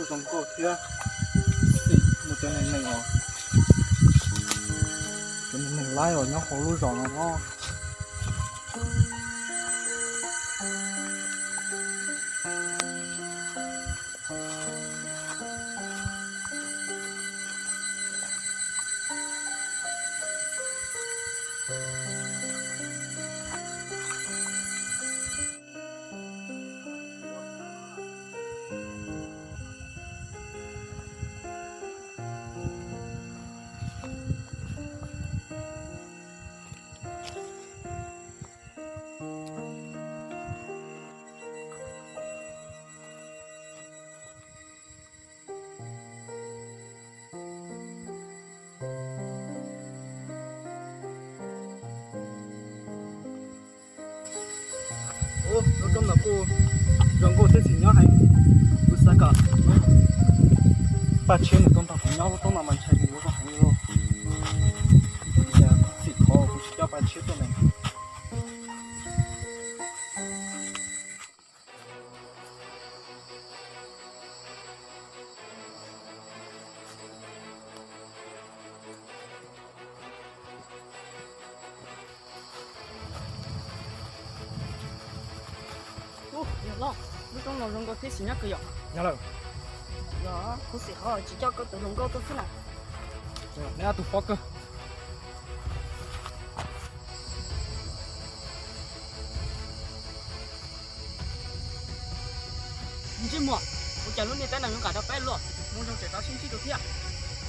种狗贴，是目前的那个，跟那个哪样，人后路上了嘛。nó trong là cô rằng cô thế thì nhớ hay cô sao cả ba千的东大朋友东大蛮菜的我说还有呀自己考不是要8千多呢lo lúc trong lòng rong có thế gì nhá cơ nhớ rồi đó có gì họ chỉ cho có tự rong có tôi thế nào nè tụi phóc cơ你这么我假如你在那用搞到白了梦中只到星期都天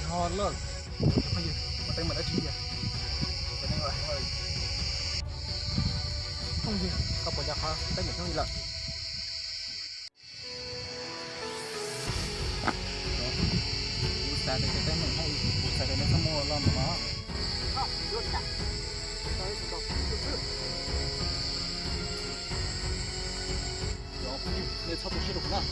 ngon lắm bây giờ mà tay mình đã chịu rồi cho nên là không gì không có giặc ha tay mình không đi lại tại đây cái mình không tại đây nó không mua lo mà nó那差不多是懂了。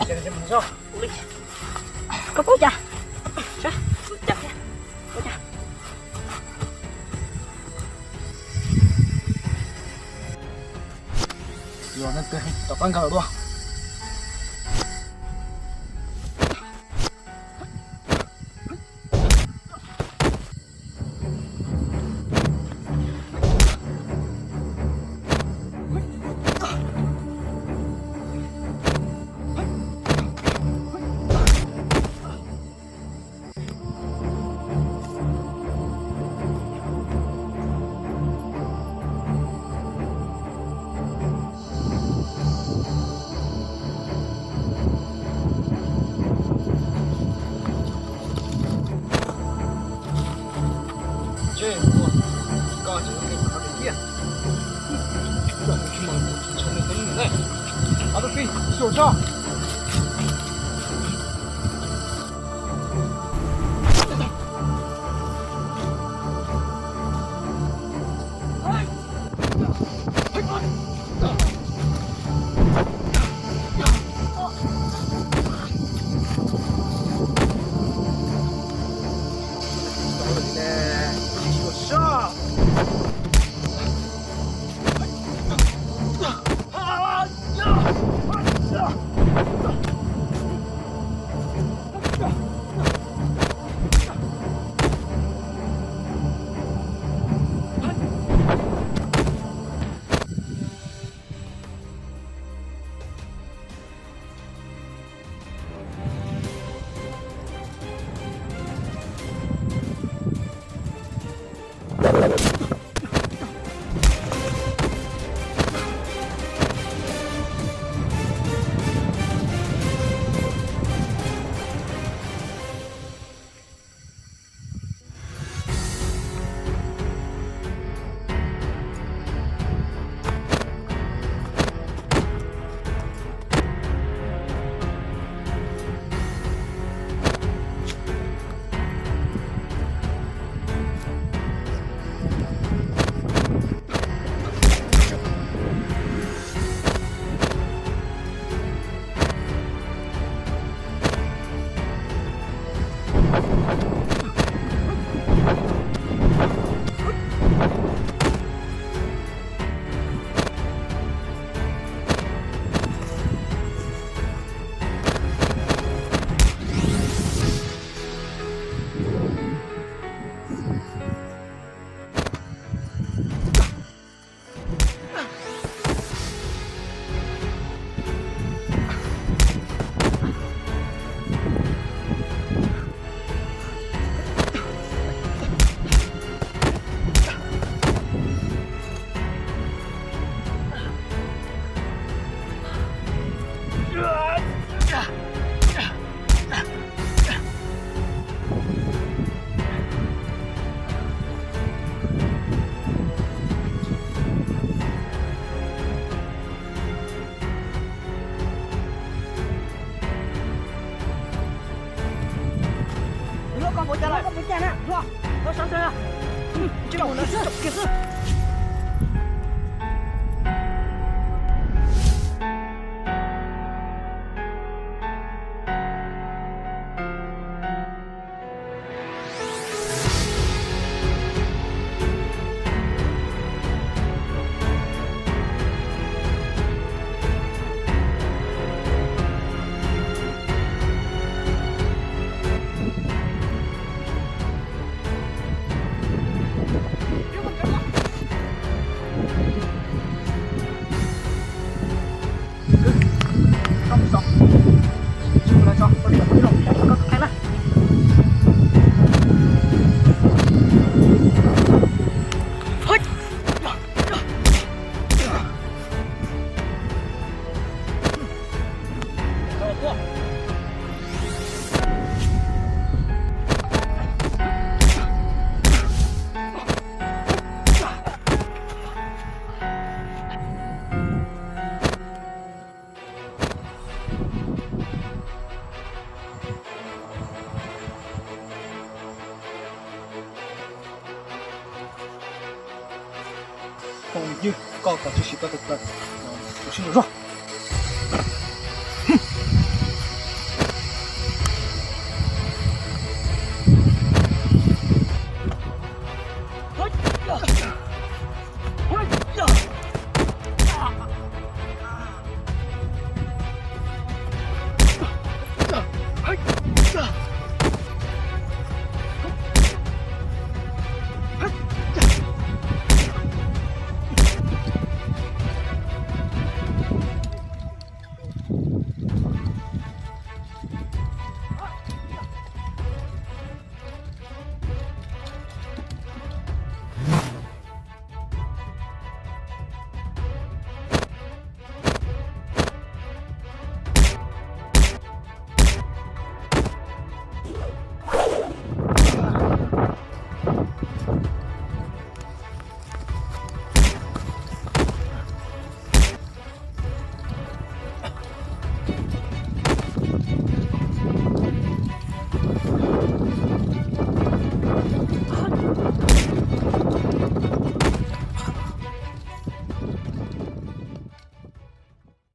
现在这么着，có bố già chà chà bố già有那对，找办卡了多。这我刚才给他的店，转去嘛，成了等你来，他的飞手上。啊！不见了，不见了，是吧？我上车了。这个我的事，给事。风雨高高就是个不是你说。